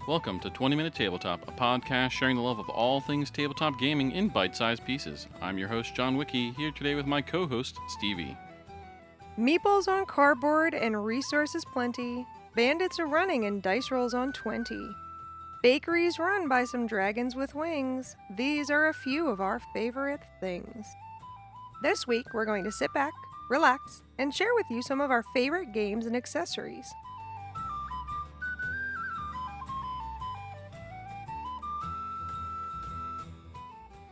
Welcome to 20 Minute Tabletop, a podcast sharing the love of all things tabletop gaming in bite-sized pieces. I'm your host, John Wiki, here today with my co-host, Stevie. Meeples on cardboard and resources plenty. Bandits are running and dice rolls on 20. Bakeries run by some dragons with wings. These are a few of our favorite things. This week, we're going to sit back, relax, and share with you some of our favorite games and accessories.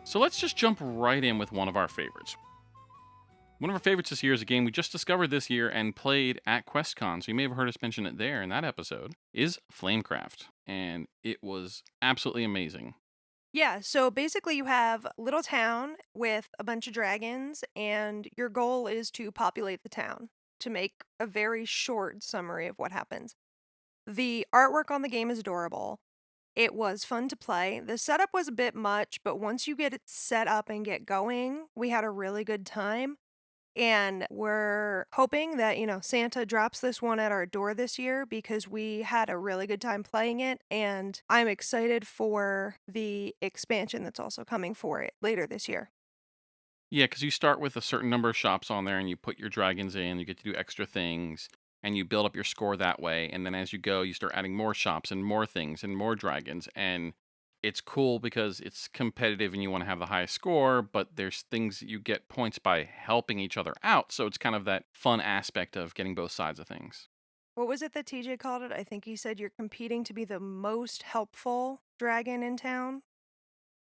So let's just jump right in with one of our favorites. One of our favorites this year is a game we just discovered this year and played at QuestCon, so you may have heard us mention it there in that episode, is Flamecraft, and it was absolutely amazing. Yeah, so basically you have a little town with a bunch of dragons, and your goal is to populate the town, to make a very short summary of what happens. The artwork on the game is adorable. It was fun to play. The setup was a bit much, but once you get it set up and get going, we had a really good time. And we're hoping that, Santa drops this one at our door this year because we had a really good time playing it. And I'm excited for the expansion that's also coming for it later this year. Yeah, because you start with a certain number of shops on there and you put your dragons in, you get to do extra things, and you build up your score that way. And then as you go, you start adding more shops and more things and more dragons. And it's cool because it's competitive and you want to have the highest score, but there's things that you get points by helping each other out. So it's kind of that fun aspect of getting both sides of things. What was it that TJ called it? I think he said you're competing to be the most helpful dragon in town.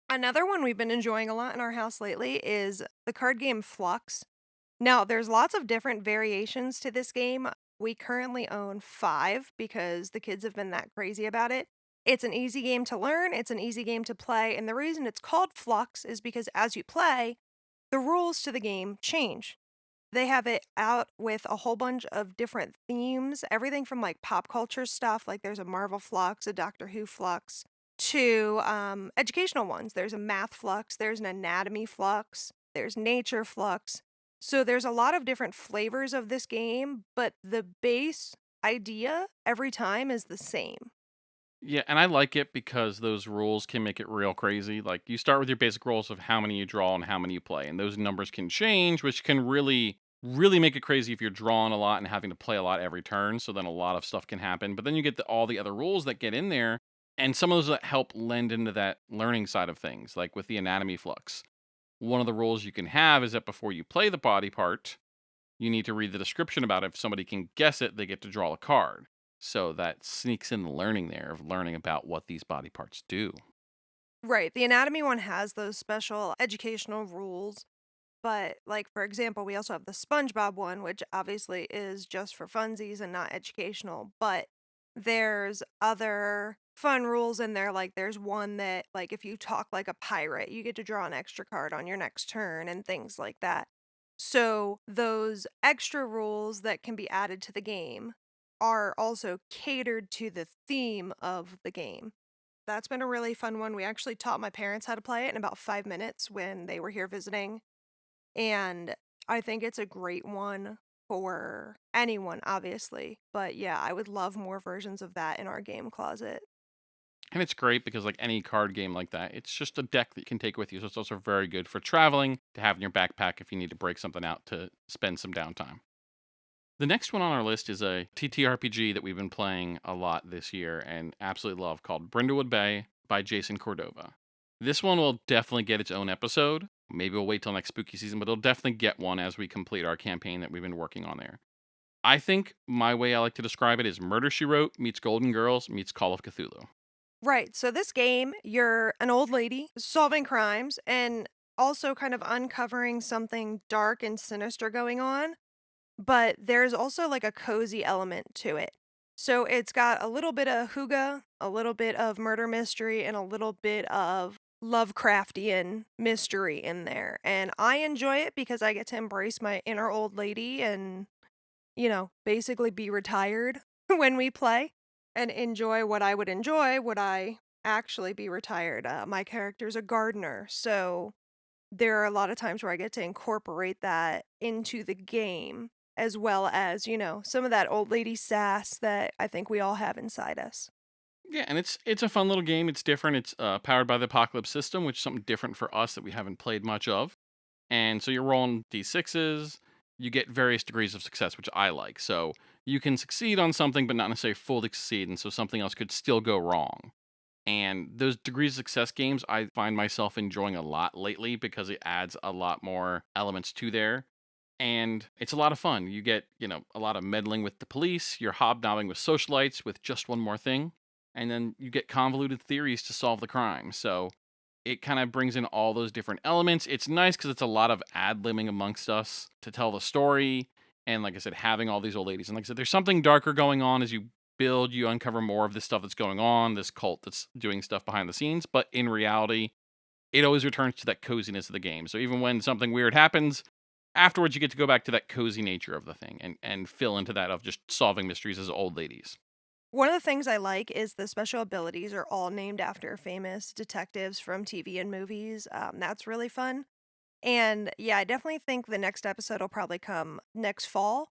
Another one we've been enjoying a lot in our house lately is the card game Fluxx. Now, there's lots of different variations to this game. We currently own 5 because the kids have been that crazy about it. It's an easy game to learn, it's an easy game to play, and the reason it's called Fluxx is because as you play, the rules to the game change. They have it out with a whole bunch of different themes, everything from like pop culture stuff, like there's a Marvel Fluxx, a Doctor Who Fluxx, to educational ones. There's a math Fluxx, there's an anatomy Fluxx, there's nature Fluxx. So there's a lot of different flavors of this game, but the base idea every time is the same. Yeah, and I like it because those rules can make it real crazy. Like, you start with your basic rules of how many you draw and how many you play, and those numbers can change, which can really, really make it crazy if you're drawing a lot and having to play a lot every turn. So then a lot of stuff can happen. But then you get all the other rules that get in there, and some of those that help lend into that learning side of things, like with the anatomy Fluxx. One of the rules you can have is that before you play the body part, you need to read the description about it. If somebody can guess it, they get to draw a card. So that sneaks in the learning there of learning about what these body parts do. Right, the anatomy one has those special educational rules, but like for example, we also have the SpongeBob one, which obviously is just for funsies and not educational, but there's other fun rules in there, like there's one that like if you talk like a pirate, you get to draw an extra card on your next turn and things like that. So those extra rules that can be added to the game are also catered to the theme of the game. That's been a really fun one. We actually taught my parents how to play it in about 5 minutes when they were here visiting. And I think it's a great one for anyone, obviously. But yeah, I would love more versions of that in our game closet. And it's great because, like any card game like that, it's just a deck that you can take with you. So it's also very good for traveling, to have in your backpack if you need to break something out to spend some downtime. The next one on our list is a TTRPG that we've been playing a lot this year and absolutely love, called Brindlewood Bay by Jason Cordova. This one will definitely get its own episode. Maybe we'll wait till next spooky season, but it'll definitely get one as we complete our campaign that we've been working on there. I think my way I like to describe it is Murder, She Wrote meets Golden Girls meets Call of Cthulhu. Right. So this game, you're an old lady solving crimes and also kind of uncovering something dark and sinister going on. But there's also like a cozy element to it. So it's got a little bit of hygge, a little bit of murder mystery, and a little bit of Lovecraftian mystery in there. And I enjoy it because I get to embrace my inner old lady and, basically be retired when we play and enjoy what I would enjoy would I actually be retired. My character's a gardener, so there are a lot of times where I get to incorporate that into the game, as well as, some of that old lady sass that I think we all have inside us. Yeah, and it's a fun little game. It's different. It's powered by the Apocalypse system, which is something different for us that we haven't played much of. And so you're rolling d6s. You get various degrees of success, which I like. So you can succeed on something, but not necessarily fully succeed, and so something else could still go wrong. And those degrees of success games, I find myself enjoying a lot lately because it adds a lot more elements to there. And it's a lot of fun. You get, a lot of meddling with the police, you're hobnobbing with socialites with just one more thing, and then you get convoluted theories to solve the crime. So it kind of brings in all those different elements. It's nice because it's a lot of ad-libbing amongst us to tell the story. And like I said, having all these old ladies. And like I said, there's something darker going on as you build, you uncover more of this stuff that's going on, this cult that's doing stuff behind the scenes. But in reality, it always returns to that coziness of the game. So even when something weird happens, afterwards you get to go back to that cozy nature of the thing and fill into that of just solving mysteries as old ladies. One of the things I like is the special abilities are all named after famous detectives from TV and movies. That's really fun. And yeah, I definitely think the next episode will probably come next fall.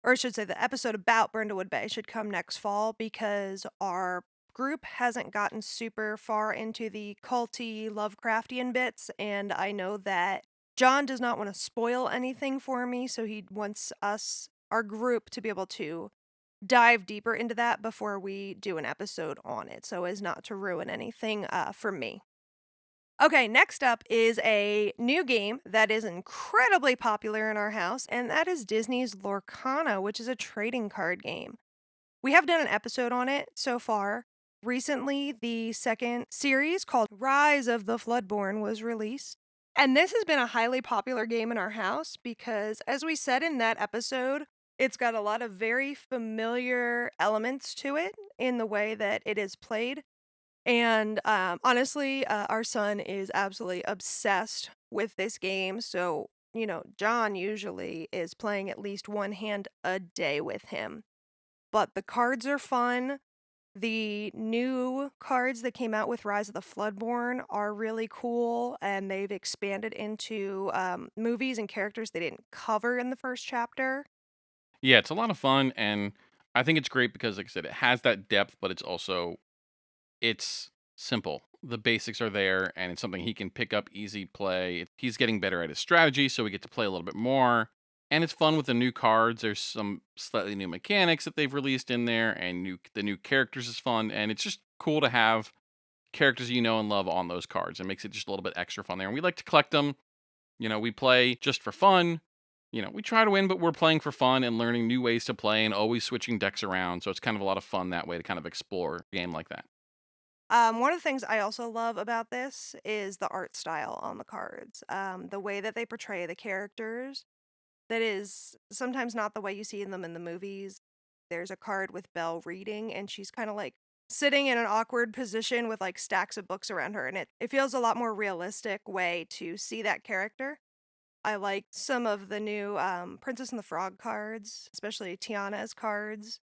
Or I should say, the episode about Brindlewood Bay should come next fall because our group hasn't gotten super far into the culty Lovecraftian bits. And I know that John does not want to spoil anything for me. So he wants us, our group, to be able to dive deeper into that before we do an episode on it, so as not to ruin anything for me. Okay, next up is a new game that is incredibly popular in our house, and that is Disney's Lorcana, which is a trading card game. We have done an episode on it so far. Recently, the second series called Rise of the Floodborn was released. And this has been a highly popular game in our house because, as we said in that episode, it's got a lot of very familiar elements to it in the way that it is played. And honestly, our son is absolutely obsessed with this game. So, John usually is playing at least one hand a day with him. But the cards are fun. The new cards that came out with Rise of the Floodborn are really cool, and they've expanded into movies and characters they didn't cover in the first chapter. Yeah, it's a lot of fun, and I think it's great because, like I said, it has that depth, but it's simple. The basics are there, and it's something he can pick up, easy play. He's getting better at his strategy, so we get to play a little bit more. And it's fun with the new cards. There's some slightly new mechanics that they've released in there, and the new characters is fun. And it's just cool to have characters you know and love on those cards. It makes it just a little bit extra fun there. And we like to collect them. We play just for fun. We try to win, but we're playing for fun and learning new ways to play and always switching decks around. So it's kind of a lot of fun that way to kind of explore a game like that. One of the things I also love about this is the art style on the cards. The way that they portray the characters, that is sometimes not the way you see them in the movies. There's a card with Belle reading, and she's kind of like sitting in an awkward position with like stacks of books around her, and it feels a lot more realistic way to see that character. I like some of the new Princess and the Frog cards, especially Tiana's cards.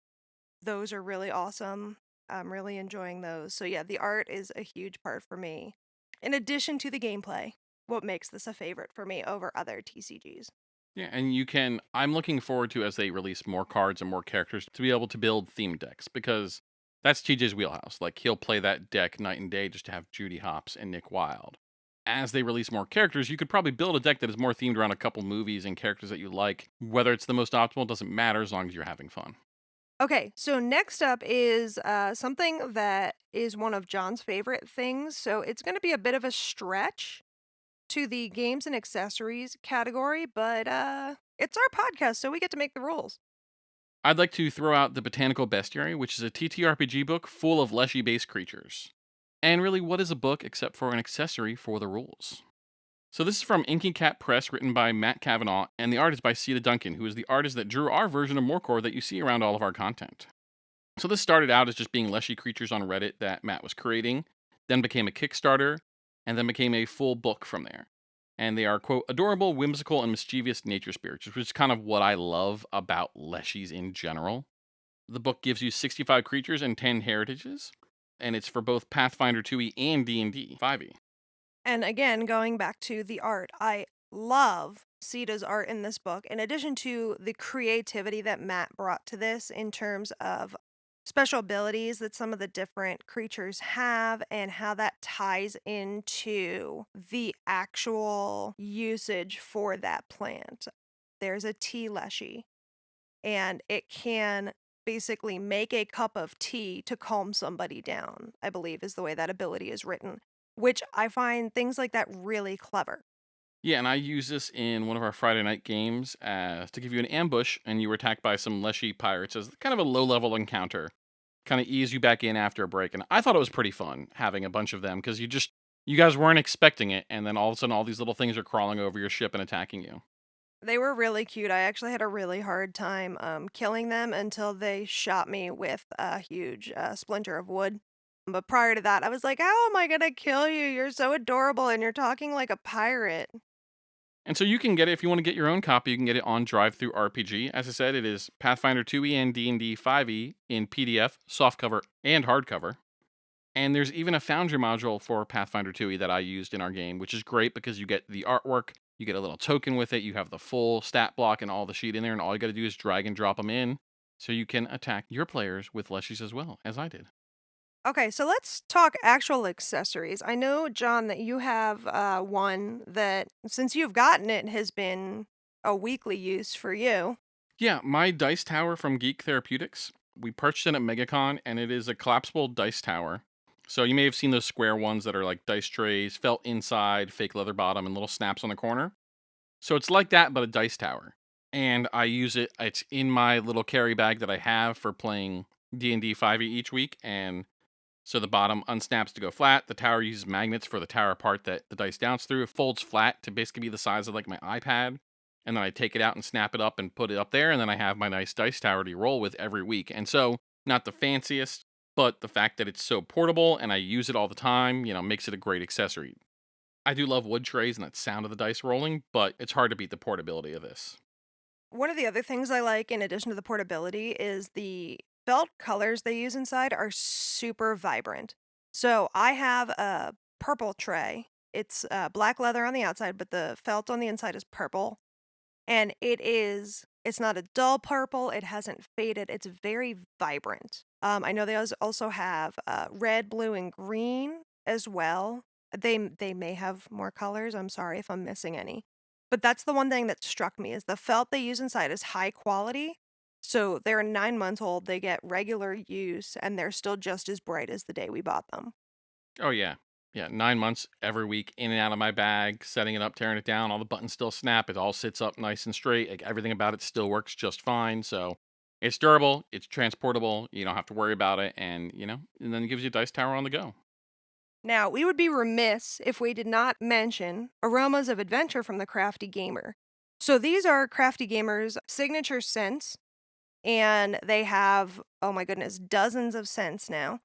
Those are really awesome. I'm really enjoying those. So yeah, the art is a huge part for me. In addition to the gameplay, what makes this a favorite for me over other TCGs. Yeah, and I'm looking forward to, as they release more cards and more characters, to be able to build theme decks because that's TJ's wheelhouse. Like, he'll play that deck night and day just to have Judy Hopps and Nick Wilde. As they release more characters, you could probably build a deck that is more themed around a couple movies and characters that you like. Whether it's the most optimal doesn't matter as long as you're having fun. Okay, so next up is something that is one of John's favorite things. So it's going to be a bit of a stretch to the games and accessories category, but it's our podcast, so we get to make the rules. I'd like to throw out the Botanical Bestiary, which is a TTRPG book full of leshy-based creatures. And really, what is a book except for an accessory for the rules? So this is from Inky Cat Press, written by Matt Cavanaugh, and the art is by Sita Duncan, who is the artist that drew our version of Morecore that you see around all of our content. So this started out as just being leshy creatures on Reddit that Matt was creating, then became a Kickstarter, and then became a full book from there. And they are, quote, adorable, whimsical, and mischievous nature spirits, which is kind of what I love about leshies in general. The book gives you 65 creatures and 10 heritages, and it's for both Pathfinder 2e and D&D 5e. And again, going back to the art, I love Sita's art in this book, in addition to the creativity that Matt brought to this in terms of special abilities that some of the different creatures have and how that ties into the actual usage for that plant. There's a tea leshy, and it can basically make a cup of tea to calm somebody down, I believe is the way that ability is written, which I find things like that really clever. Yeah, and I use this in one of our Friday night games to give you an ambush, and you were attacked by some Leshy pirates as kind of a low level encounter. Kind of ease you back in after a break. And I thought it was pretty fun having a bunch of them because you guys weren't expecting it. And then all of a sudden, all these little things are crawling over your ship and attacking you. They were really cute. I actually had a really hard time killing them until they shot me with a huge splinter of wood. But prior to that, I was like, how am I going to kill you? You're so adorable and you're talking like a pirate. And so you can get it if you want to get your own copy. You can get it on Drive Through RPG. As I said, it is Pathfinder 2e and D&D 5e in PDF, softcover, and hardcover. And there's even a Foundry module for Pathfinder 2e that I used in our game, which is great because you get the artwork, you get a little token with it, you have the full stat block and all the sheet in there, and all you got to do is drag and drop them in so you can attack your players with leshies as well, as I did. Okay, so let's talk actual accessories. I know, John, that you have one that, since you've gotten it, has been a weekly use for you. Yeah, my dice tower from Geek Therapeutics, we purchased it at MegaCon, and it is a collapsible dice tower. So you may have seen those square ones that are like dice trays, felt inside, fake leather bottom, and little snaps on the corner. So it's like that, but a dice tower. And I use it, it's in my little carry bag that I have for playing D&D 5e each week. And so the bottom unsnaps to go flat. The tower uses magnets for the tower part that the dice bounce through. It folds flat to basically be the size of like my iPad. And then I take it out and snap it up and put it up there. And then I have my nice dice tower to roll with every week. And so, not the fanciest, but the fact that it's so portable and I use it all the time, makes it a great accessory. I do love wood trays and that sound of the dice rolling, but it's hard to beat the portability of this. One of the other things I like, in addition to the portability, is the felt colors they use inside are super vibrant. So I have a purple tray. It's black leather on the outside, but the felt on the inside is purple. And it's not a dull purple, it hasn't faded, it's very vibrant. I know they also have red, blue, and green as well. They may have more colors, I'm sorry if I'm missing any. But that's the one thing that struck me is the felt they use inside is high quality. So they're 9 months old, they get regular use, and they're still just as bright as the day we bought them. Oh, yeah. Yeah, 9 months every week, in and out of my bag, setting it up, tearing it down. All the buttons still snap. It all sits up nice and straight. Like, everything about it still works just fine. So it's durable, it's transportable. You don't have to worry about it. And then it gives you a dice tower on the go. Now, we would be remiss if we did not mention Aromas of Adventure from the Crafty Gamer. So these are Crafty Gamer's signature scents, and they have, oh my goodness, dozens of scents now.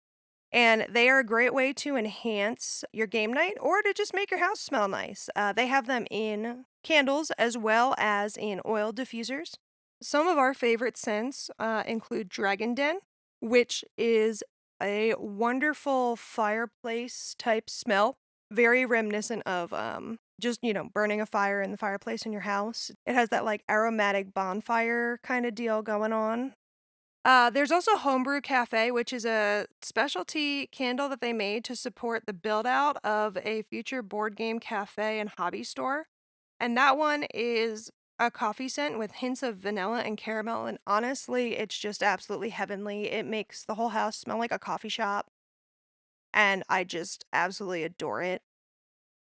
And they are a great way to enhance your game night or to just make your house smell nice. They have them in candles as well as in oil diffusers. Some of our favorite scents include Dragon Den, which is a wonderful fireplace type smell, very reminiscent of just, burning a fire in the fireplace in your house. It has that like aromatic bonfire kind of deal going on. There's also Homebrew Cafe, which is a specialty candle that they made to support the build out of a future board game cafe and hobby store. And that one is a coffee scent with hints of vanilla and caramel. And honestly, it's just absolutely heavenly. It makes the whole house smell like a coffee shop. And I just absolutely adore it.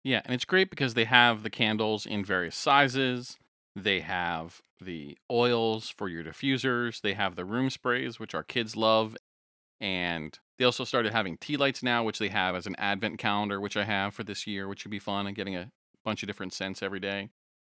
Yeah, and it's great because they have the candles in various sizes. They have the oils for your diffusers. They have the room sprays, which our kids love. And they also started having tea lights now, which they have as an advent calendar, which I have for this year, which would be fun and getting a bunch of different scents every day.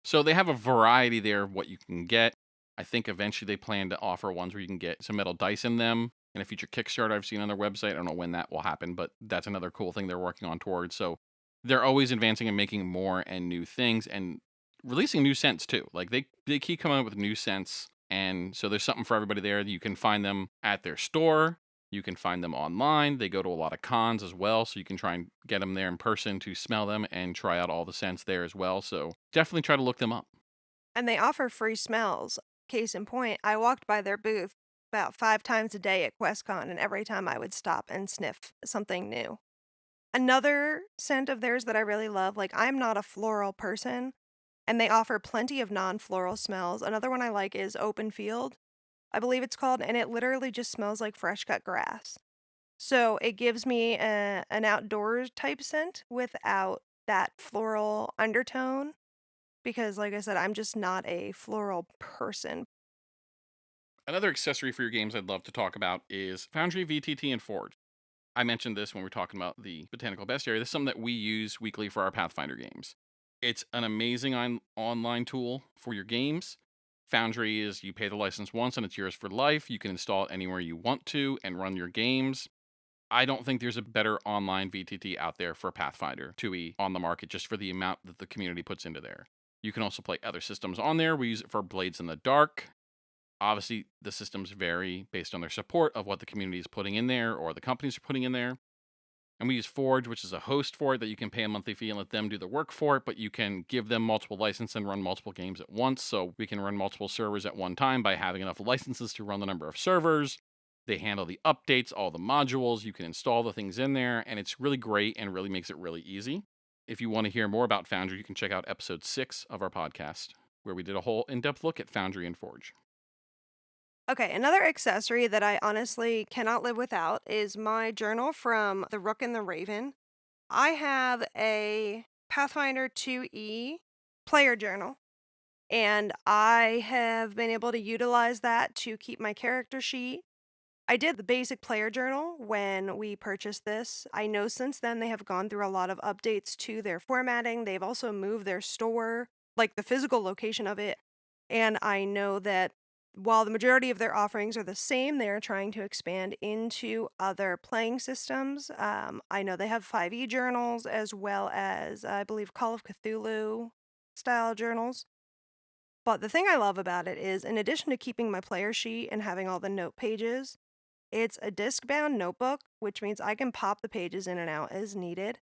So they have a variety there of what you can get. I think eventually they plan to offer ones where you can get some metal dice in them. In a future Kickstarter I've seen on their website. I don't know when that will happen, but that's another cool thing they're working on towards. So they're always advancing and making more and new things and releasing new scents too. Like they keep coming up with new scents. And so there's something for everybody there. You can find them at their store. You can find them online. They go to a lot of cons as well. So you can try and get them there in person to smell them and try out all the scents there as well. So definitely try to look them up. And they offer free smells. Case in point, I walked by their booth about 5 times a day at QuestCon, and every time I would stop and sniff something new. Another scent of theirs that I really love, like, I'm not a floral person, and they offer plenty of non-floral smells. Another one I like is Open Field, I believe it's called, and it literally just smells like fresh cut grass. So it gives me an outdoors type scent without that floral undertone because, like I said, I'm just not a floral person. Another accessory for your games I'd love to talk about is Foundry VTT and Forge. I mentioned this when we were talking about the Botanical Bestiary. This is something that we use weekly for our Pathfinder games. It's an amazing online tool for your games. Foundry is you pay the license once and it's yours for life. You can install it anywhere you want to and run your games. I don't think there's a better online VTT out there for Pathfinder 2e on the market just for the amount that the community puts into there. You can also play other systems on there. We use it for Blades in the Dark. Obviously, the systems vary based on their support of what the community is putting in there or the companies are putting in there. And we use Forge, which is a host for it that you can pay a monthly fee and let them do the work for it, but you can give them multiple licenses and run multiple games at once. So we can run multiple servers at one time by having enough licenses to run the number of servers. They handle the updates, all the modules. You can install the things in there, and it's really great and really makes it really easy. If you want to hear more about Foundry, you can check out episode 6 of our podcast, where we did a whole in-depth look at Foundry and Forge. Okay, another accessory that I honestly cannot live without is my journal from the Rook and the Raven. I have a Pathfinder 2e player journal, and I have been able to utilize that to keep my character sheet. I did the basic player journal when we purchased this. I know since then they have gone through a lot of updates to their formatting. They've also moved their store, like the physical location of it. And I know that while the majority of their offerings are the same, they are trying to expand into other playing systems. I know they have 5e journals as well as, I believe, Call of Cthulhu style journals. But the thing I love about it is, in addition to keeping my player sheet and having all the note pages, it's a disc-bound notebook, which means I can pop the pages in and out as needed.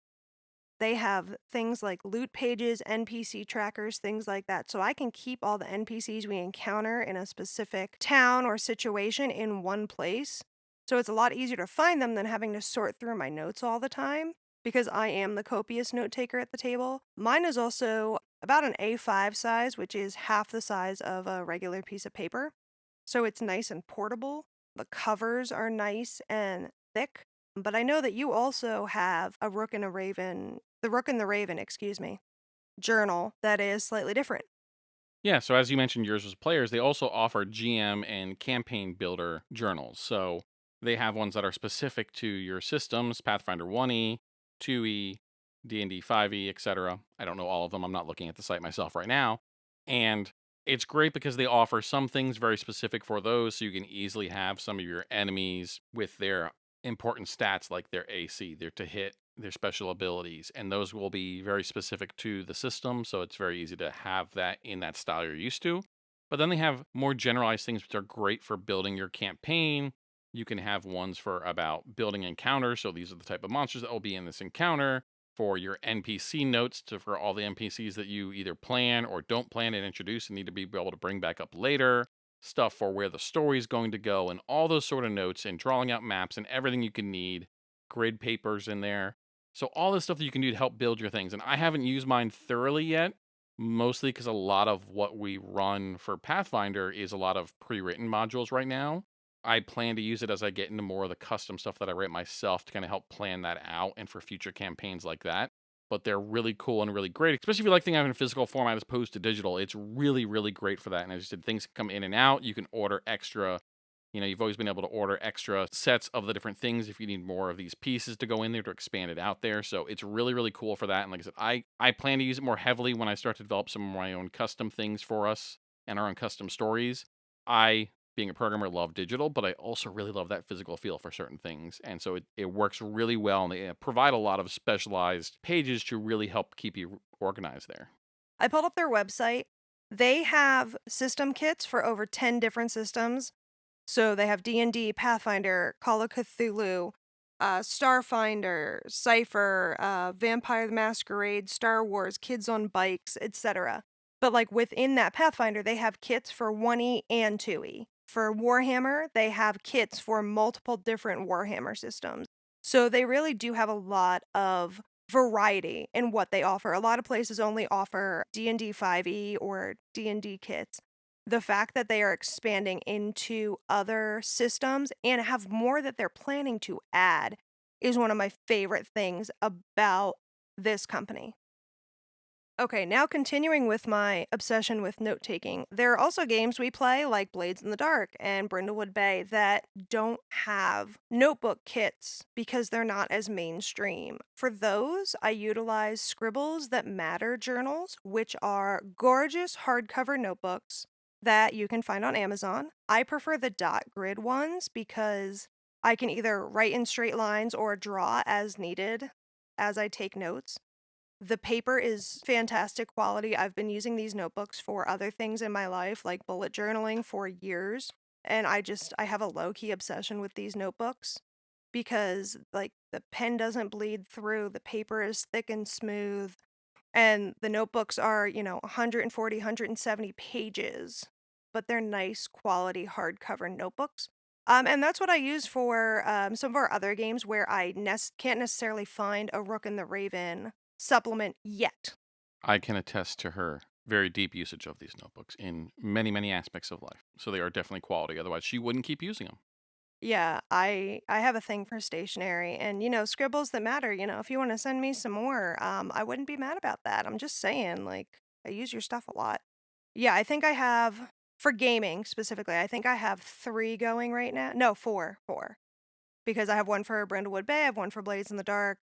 They have things like loot pages, NPC trackers, things like that, so I can keep all the NPCs we encounter in a specific town or situation in one place. So it's a lot easier to find them than having to sort through my notes all the time, because I am the copious note taker at the table. Mine is also about an A5 size, which is half the size of a regular piece of paper. So it's nice and portable. The covers are nice and thick. But I know that you also have a Rook and a Raven, the Rook and the Raven, excuse me, journal that is slightly different. Yeah, so as you mentioned, yours was players, they also offer GM and campaign builder journals. So they have ones that are specific to your systems, Pathfinder 1e, 2e, D&D 5e, etc. I don't know all of them. I'm not looking at the site myself right now. And it's great because they offer some things very specific for those, so you can easily have some of your enemies with their important stats like their AC, their to hit, their special abilities, and those will be very specific to the system, so it's very easy to have that in that style you're used to. But then they have more generalized things which are great for building your campaign. You can have ones for about building encounters, so these are the type of monsters that will be in this encounter. For your NPC notes, for all the NPCs that you either plan or don't plan and introduce and need to be able to bring back up later. Stuff for where the story is going to go, and all those sort of notes, and drawing out maps and everything you can need. Grid papers in there. So all this stuff that you can do to help build your things. And I haven't used mine thoroughly yet, mostly because a lot of what we run for Pathfinder is a lot of pre-written modules right now. I plan to use it as I get into more of the custom stuff that I write myself to kind of help plan that out and for future campaigns like that. But they're really cool and really great, especially if you like things having a physical format as opposed to digital. It's really, really great for that. And as I said, things come in and out. You can order extra. You've always been able to order extra sets of the different things if you need more of these pieces to go in there to expand it out there. So it's really, really cool for that. And like I said, I plan to use it more heavily when I start to develop some of my own custom things for us and our own custom stories. I, being a programmer, love digital, but I also really love that physical feel for certain things. And so it works really well. And they provide a lot of specialized pages to really help keep you organized there. I pulled up their website. They have system kits for over 10 different systems. So they have D&D, Pathfinder, Call of Cthulhu, Starfinder, Cypher, Vampire the Masquerade, Star Wars, Kids on Bikes, etc. But like within that Pathfinder, they have kits for 1E and 2E. For Warhammer, they have kits for multiple different Warhammer systems. So they really do have a lot of variety in what they offer. A lot of places only offer D&D 5e or D&D kits. The fact that they are expanding into other systems and have more that they're planning to add is one of my favorite things about this company. Okay, now continuing with my obsession with note taking, there are also games we play like Blades in the Dark and Brindlewood Bay that don't have notebook kits because they're not as mainstream. For those, I utilize Scribbles That Matter journals, which are gorgeous hardcover notebooks that you can find on Amazon. I prefer the dot grid ones because I can either write in straight lines or draw as needed as I take notes. The paper is fantastic quality. I've been using these notebooks for other things in my life, like bullet journaling for years. And I have a low-key obsession with these notebooks because, like, the pen doesn't bleed through, the paper is thick and smooth, and the notebooks are, 140, 170 pages, but they're nice quality hardcover notebooks. And that's what I use for some of our other games where I can't necessarily find a Rook and the Raven supplement yet. I can attest to her very deep usage of these notebooks in many, many aspects of life. So they are definitely quality. Otherwise, she wouldn't keep using them. Yeah, I have a thing for stationery and scribbles that matter, if you want to send me some more, I wouldn't be mad about that. I'm just saying, like, I use your stuff a lot. Yeah, I think I have for gaming specifically, I think I have 3 going right now. No, 4, 4. Because I have one for Brindlewood Bay, I have one for Blades in the Dark,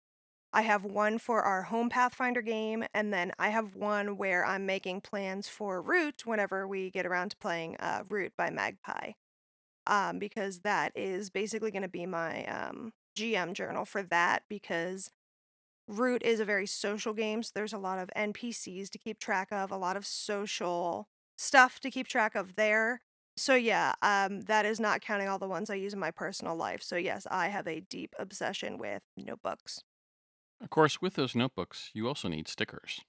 I have one for our home Pathfinder game, and then I have one where I'm making plans for Root whenever we get around to playing Root by Magpie. Because that is basically going to be my GM journal for that because Root is a very social game, so there's a lot of NPCs to keep track of, a lot of social stuff to keep track of there. So yeah, that is not counting all the ones I use in my personal life. So yes, I have a deep obsession with notebooks. Of course, with those notebooks, you also need stickers.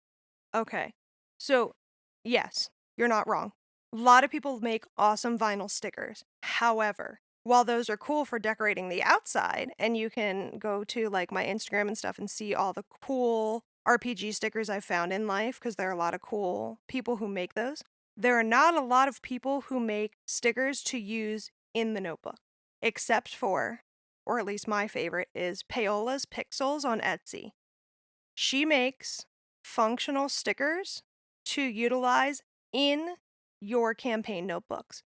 Okay. So, yes, you're not wrong. A lot of people make awesome vinyl stickers. However, while those are cool for decorating the outside, and you can go to like my Instagram and stuff and see all the cool RPG stickers I've found in life, because there are a lot of cool people who make those, there are not a lot of people who make stickers to use in the notebook, except for, or at least my favorite, is Paola's Pixels on Etsy. She makes functional stickers to utilize in your campaign notebooks.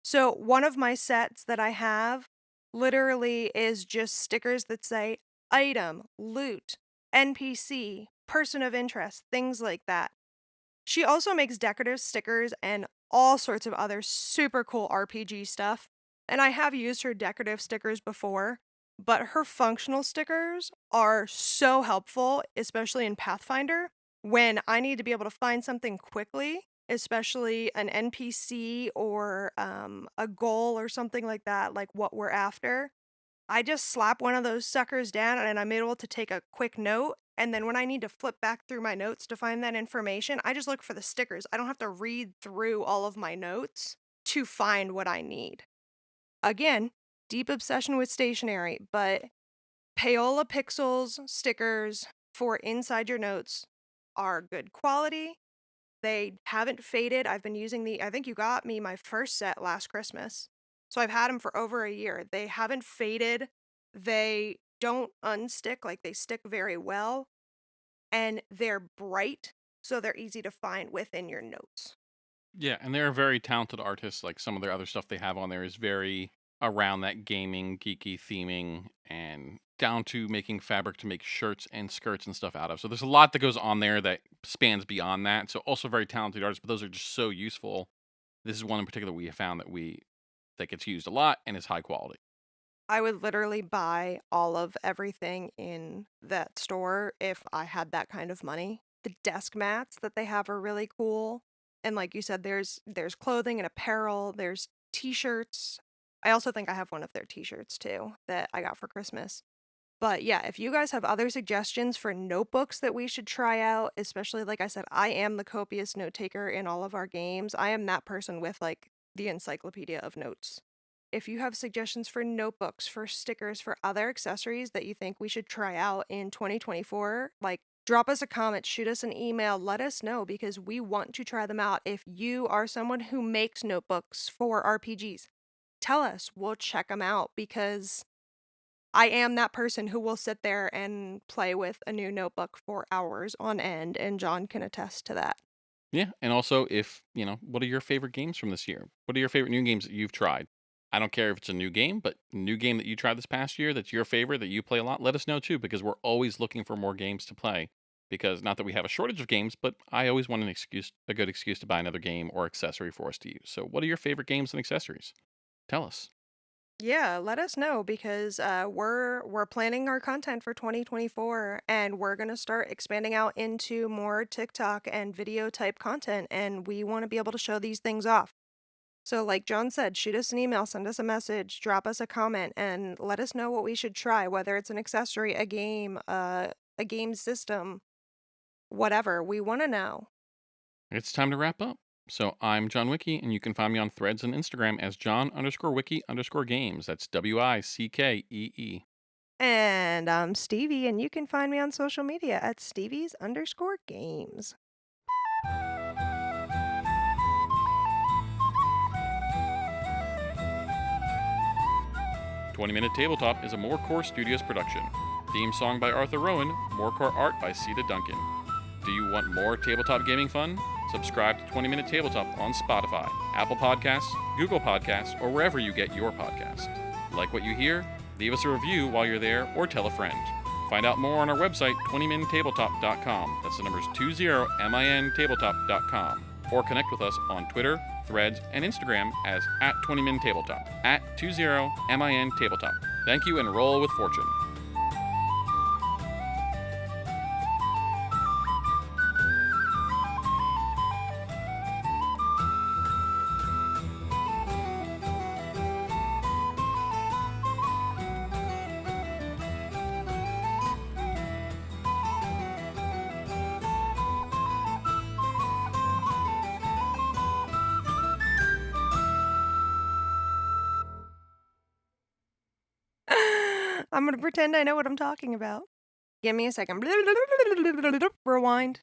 So, one of my sets that I have literally is just stickers that say item, loot, NPC, person of interest, things like that. She also makes decorative stickers and all sorts of other super cool RPG stuff. And I have used her decorative stickers before, but her functional stickers are so helpful, especially in Pathfinder, when I need to be able to find something quickly, especially an NPC or a goal or something like that, like what we're after. I just slap one of those suckers down and I'm able to take a quick note. And then when I need to flip back through my notes to find that information, I just look for the stickers. I don't have to read through all of my notes to find what I need. Again, deep obsession with stationery, but Paola Pixels stickers for inside your notes are good quality. They haven't faded. I've been using I think you got me my first set last Christmas. So I've had them for over a year. They haven't faded. They don't unstick, like they stick very well. And they're bright, so they're easy to find within your notes. Yeah, and they're very talented artists. Like some of their other stuff they have on there is very around that gaming, geeky theming, and down to making fabric to make shirts and skirts and stuff out of. So there's a lot that goes on there that spans beyond that. So also very talented artists, but those are just so useful. This is one in particular we have found that gets used a lot and is high quality. I would literally buy all of everything in that store if I had that kind of money. The desk mats that they have are really cool. And like you said, there's clothing and apparel, there's t-shirts. I also think I have one of their t-shirts too that I got for Christmas. But yeah, if you guys have other suggestions for notebooks that we should try out, especially like I said, I am the copious note taker in all of our games. I am that person with like the encyclopedia of notes. If you have suggestions for notebooks, for stickers, for other accessories that you think we should try out in 2024, like drop us a comment, shoot us an email, let us know because we want to try them out. If you are someone who makes notebooks for RPGs, tell us, we'll check them out because I am that person who will sit there and play with a new notebook for hours on end, and John can attest to that. Yeah, and also if, what are your favorite games from this year? What are your favorite new games that you've tried? I don't care if it's a new game, but new game that you tried this past year that's your favorite that you play a lot, let us know too because we're always looking for more games to play. Because not that we have a shortage of games, but I always want a good excuse to buy another game or accessory for us to use. So, what are your favorite games and accessories? Tell us. Yeah, let us know because we're planning our content for 2024 and we're going to start expanding out into more TikTok and video type content and we want to be able to show these things off. So like John said, shoot us an email, send us a message, drop us a comment and let us know what we should try, whether it's an accessory, a game system, whatever. We want to know. It's time to wrap up. So I'm John Wiki, and you can find me on Threads and Instagram as John_Wiki_games. That's WICKEE. And I'm Stevie and you can find me on social media at Stevies_games. 20-Minute Tabletop is a Morecore Studios production. Theme song by Arthur Rowan, Morecore art by Sita Duncan. Do you want more tabletop gaming fun? Subscribe to 20-Minute Tabletop on Spotify, Apple Podcasts, Google Podcasts, or wherever you get your podcast. Like what you hear? Leave us a review while you're there or tell a friend. Find out more on our website, 20mintabletop.com. That's the numbers 20mintabletop.com. Or connect with us on Twitter, Threads, and Instagram as @20mintabletop, @20mintabletop. Thank you and roll with fortune. I'm going to pretend I know what I'm talking about. Give me a second. Rewind.